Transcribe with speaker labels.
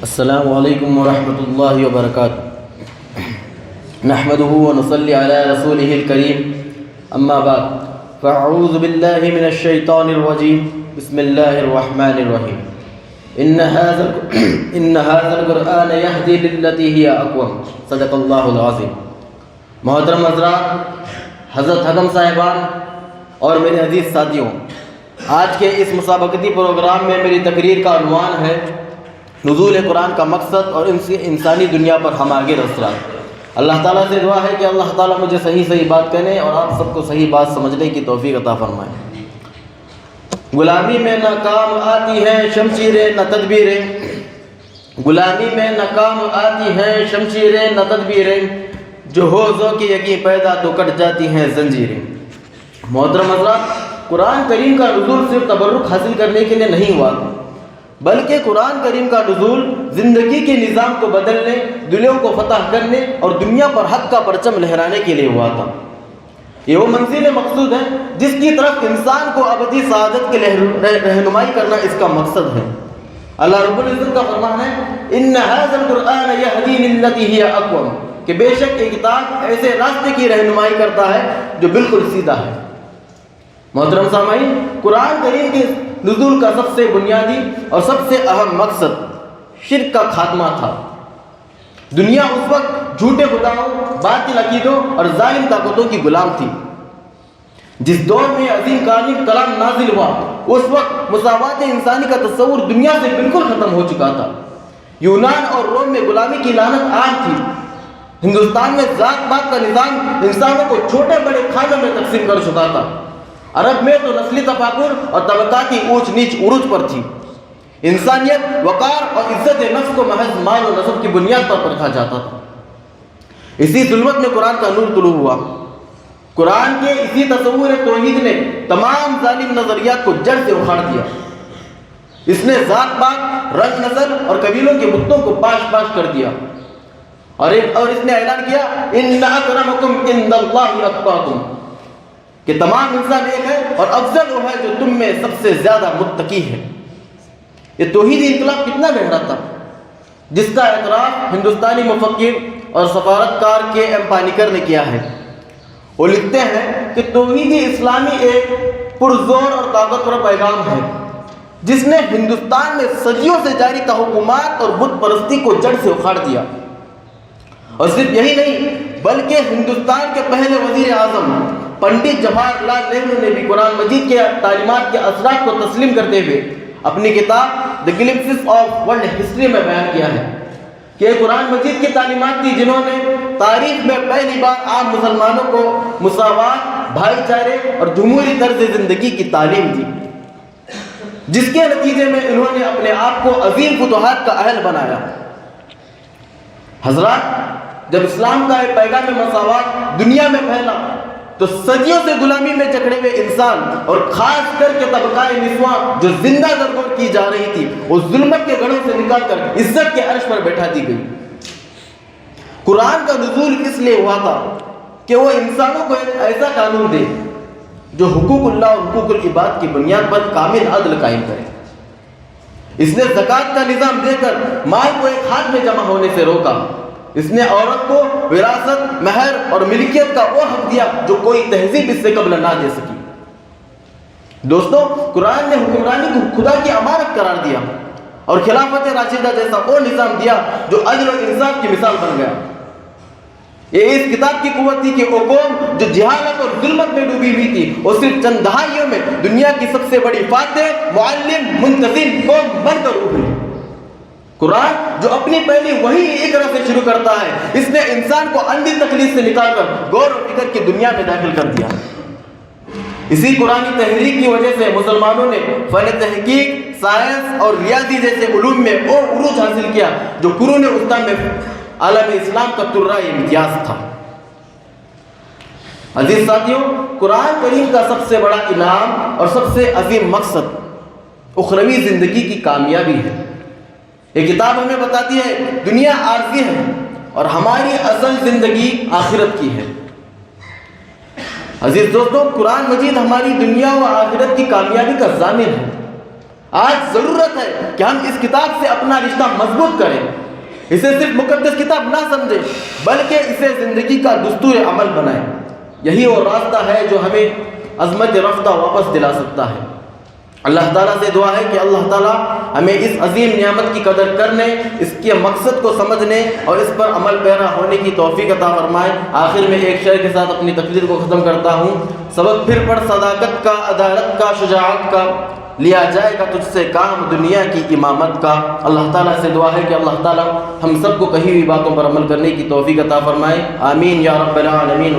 Speaker 1: السلام علیکم ورحمۃ اللہ وبرکاتہ نحمده ونصلی علی رسولہ الکریم اما بعد فاعوذ باللہ من الشیطان الرجیم بسم اللہ الرحمن الرحیم ان هذا القرآن یہدی للتی ہی اقوم صدق اللہ العظیم۔ محترم حضرات، حضرت حکم صاحبان اور میرے عزیز ساتھیوں، آج کے اس مسابقتی پروگرام میں میری تقریر کا عنوان ہے نزول قرآن کا مقصد اور انسانی دنیا پر ہماگیر اثرات۔ اللہ تعالیٰ سے دعا ہے کہ اللہ تعالیٰ مجھے صحیح بات کہنے اور آپ سب کو صحیح بات سمجھنے کی توفیق عطا فرمائے۔ غلامی میں نہ کام آتی ہیں شمشیریں نہ تدبیریں، غلامی میں نہ کام آتی ہیں شمشیریں نہ تدبیریں، جو ہو ذوق یقین پیدا تو کٹ جاتی ہیں زنجیریں۔ محترم حضرات، قرآن کریم کا نزول صرف تبرک حاصل کرنے کے لیے نہیں ہوا تھا، بلکہ قرآن کریم کا نزول زندگی کے نظام کو بدلنے، دلوں کو فتح کرنے اور دنیا پر حق کا پرچم لہرانے کے لیے ہوا تھا۔ یہ وہ منزل مقصود ہے جس کی طرف انسان کو ابدی سعادت کی رہنمائی کرنا اس کا مقصد ہے۔ اللہ رب العزت کا فرمان ہے ان هذا القرآن یہدی للتی ہی اقوم، کہ بے شک یہ کتاب ایسے راستے کی رہنمائی کرتا ہے جو بالکل سیدھا ہے۔ محترم سامعین، قرآن کریم کے نزول کا سب سے بنیادی اور سب سے اہم مقصد شرک کا خاتمہ تھا۔ دنیا اس وقت جھوٹے خداؤں، باطل عقیدوں اور ظالم طاقتوں کی غلام تھی۔ جس دور میں عظیم کلام نازل ہوا، اس وقت مساوات انسانی کا تصور دنیا سے بالکل ختم ہو چکا تھا۔ یونان اور روم میں غلامی کی لعنت عام تھی۔ ہندوستان میں ذات پات کا نظام انسانوں کو چھوٹے بڑے خاندانوں میں تقسیم کر چکا تھا۔ عرب میں تو نسلی تفاخر اور طبقاتی اونچ نیچ عروج پر تھی۔ انسانیت، وقار اور عزت نفس کو محض مال و نسب کی بنیاد پر پرکھا جاتا تھا۔ اسی ظلمت میں قرآن کا نور طلوع ہوا۔ قرآن کے اسی تصور توحید نے تمام ظالم نظریات کو جڑ سے اکھاڑ دیا۔ اس نے ذات پات، رنگ نسل اور قبیلوں کے بتوں کو پاش پاش کر دیا، اور اس نے اعلان کیا ان اکرمکم عند اللہ اتقاکم، کہ تمام انسان ایک ہے اور افضل وہ ہے جو تم میں سب سے زیادہ متقی ہے۔ یہ توحیدی انقلاب کتنا گہرا تھا، جس کا اعتراف ہندوستانی مفکر اور سفارتکار کے ایم پانیکر نے کیا ہے۔ وہ لکھتے ہیں کہ توحیدی اسلامی ایک پرزور اور طاقتور پیغام ہے جس نے ہندوستان میں صدیوں سے جاری تحکمات اور بت پرستی کو جڑ سے اکھاڑ دیا۔ اور صرف یہی نہیں، بلکہ ہندوستان کے پہلے وزیر اعظم پنڈت جواہر لال نہرو نے بھی قرآن مجید کے تعلیمات کے اثرات کو تسلیم کرتے ہوئے اپنی کتاب دی گلمپسز آف ورلڈ ہسٹری میں بیان کیا ہے کہ قرآن مجید کی تعلیمات تھی جنہوں نے تاریخ میں پہلی بار عام مسلمانوں کو مساوات، بھائی چارے اور جمہوری طرز زندگی کی تعلیم دی، جس کے نتیجے میں انہوں نے اپنے آپ کو عظیم فتوحات کا اہل بنایا۔ حضرات، جب اسلام کا ایک پیغام مساوات دنیا میں پھیلا تو صدیوں سے غلامی میں جکڑے ہوئے انسان اور خاص کر کے طبقہ نسواں جو زندہ درگور کی جا رہی تھی، وہ ظلمت کے گڑھوں سے نکال کر عزت کے عرش پر بیٹھا دی گئی۔ قرآن کا نزول اس لیے ہوا تھا کہ وہ انسانوں کو ایک ایسا قانون دے جو حقوق اللہ اور حقوق العباد کی بنیاد پر کامل عدل قائم کرے۔ اس نے زکوٰۃ کا نظام دے کر مال کو ایک ہاتھ میں جمع ہونے سے روکا۔ اس نے عورت کو وراثت، مہر اور ملکیت کا وہ حق دیا جو کوئی تہذیب اس سے قبل نہ دے سکی۔ دوستو، قرآن نے حکمرانی کو خدا کی امانت قرار دیا اور خلافت راشدہ جیسا وہ نظام دیا جو عدل و انصاف کی مثال بن گیا۔ یہ اس کتاب کی قوت تھی کہ وہ قوم جو جہالت اور ظلمت میں ڈوبی ہوئی تھی، وہ صرف چند دہائیوں میں دنیا کی سب سے بڑی فاتح، معلم، منتظم قوم بن کر ابھری۔ قرآن جو اپنی پہلی وحی اقرا سے شروع کرتا ہے، اس نے انسان کو اندھی تقلید سے نکال کر غور و فکر کی دنیا میں داخل کر دیا۔ اسی قرآنی تحریک کی وجہ سے مسلمانوں نے فن تحقیق، سائنس اور ریاضی جیسے علوم میں وہ عروج حاصل کیا جو قرون وسطیٰ میں عالم اسلام کا ترہ امتیاز تھا۔ عزیز ساتھیوں، قرآن کریم کا سب سے بڑا انعام اور سب سے عظیم مقصد اخروی زندگی کی کامیابی ہے۔ یہ کتاب ہمیں بتاتی ہے دنیا عارضی ہے اور ہماری اصل زندگی آخرت کی ہے۔ عزیز دوستو، قرآن مجید ہماری دنیا و آخرت کی کامیابی کا ضامن ہے۔ آج ضرورت ہے کہ ہم اس کتاب سے اپنا رشتہ مضبوط کریں، اسے صرف مقدس کتاب نہ سمجھیں بلکہ اسے زندگی کا دستور عمل بنائیں۔ یہی وہ راستہ ہے جو ہمیں عظمت رفتہ واپس دلا سکتا ہے۔ اللہ تعالیٰ سے دعا ہے کہ اللہ تعالیٰ ہمیں اس عظیم نعمت کی قدر کرنے، اس کے مقصد کو سمجھنے اور اس پر عمل پیرا ہونے کی توفیق عطا فرمائے۔ آخر میں ایک شعر کے ساتھ اپنی تقریر کو ختم کرتا ہوں۔ سبق پھر پڑھ صداقت کا، عدالت کا، شجاعت کا، لیا جائے گا تجھ سے کام دنیا کی امامت کا۔ اللہ تعالیٰ سے دعا ہے کہ اللہ تعالیٰ ہم سب کو کہی ہوئی باتوں پر عمل کرنے کی توفیق عطا فرمائے۔ آمین یا رب العالمین۔